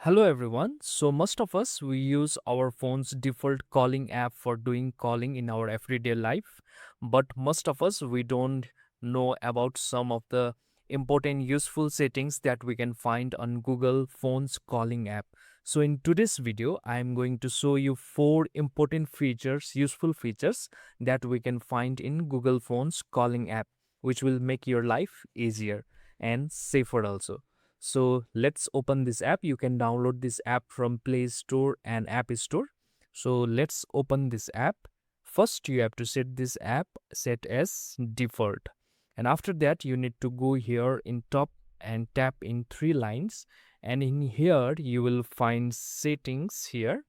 Hello everyone. So most of us we use our phone's default calling app for doing calling in our everyday life, but most of us we don't know about some of the important useful settings that we can find on Google phone's calling app. So in today's video I am going to show you four important features, useful features that we can find in Google phone's calling app which will make your life easier and safer also. So let's open this app. You can download this app from Play Store and App Store. So let's open this app. First, you have to set this app set as default. And after that, you need to go here in top and tap in three lines. And in here, you will find settings here.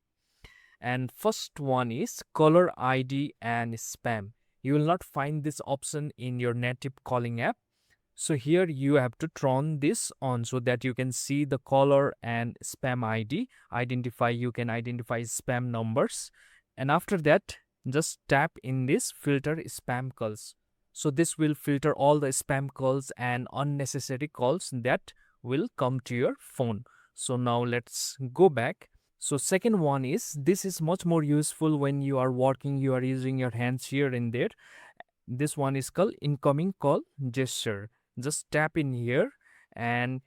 And first one is caller ID and spam. You will not find this option in your native calling app. So here you have to turn this on so that you can see the caller and spam ID. You can identify spam numbers. And after that, just tap in this filter spam calls. So this will filter all the spam calls and unnecessary calls that will come to your phone. So now let's go back. So second one is this is much more useful when you are working, you are using your hands here and there. This one is called incoming call gesture. Just tap in here and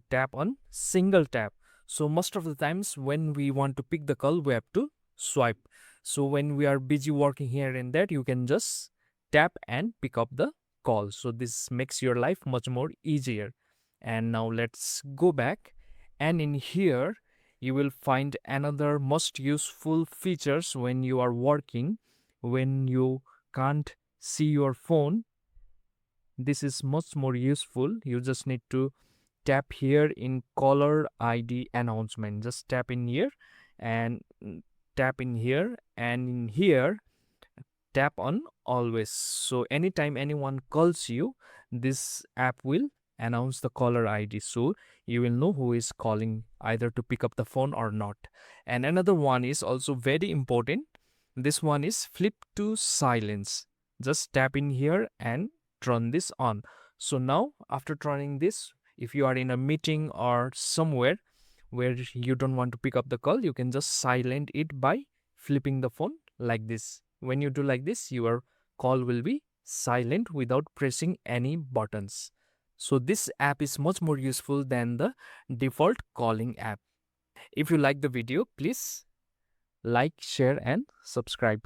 tap on single tap. So most of the times when we want to pick the call, we have to swipe. So when we are busy working here and there, you can just tap and pick up the call. So this makes your life much more easier. And now let's go back, and in here you will find another most useful features when you are working, when you can't see your phone. This is much more useful. You just need to tap here in caller ID announcement. Just tap in here and tap in here, and in here tap on always. So anytime anyone calls you, this app will announce the caller ID, so you will know who is calling, either to pick up the phone or not. And another one is also very important. This one is flip to silence. Just tap in here and turn this on. So now after turning this, if you are in a meeting or somewhere where you don't want to pick up the call, you can just silent it by flipping the phone like this. When you do like this, your call will be silent without pressing any buttons. So this app is much more useful than the default calling app. If you like the video, please like, share and subscribe.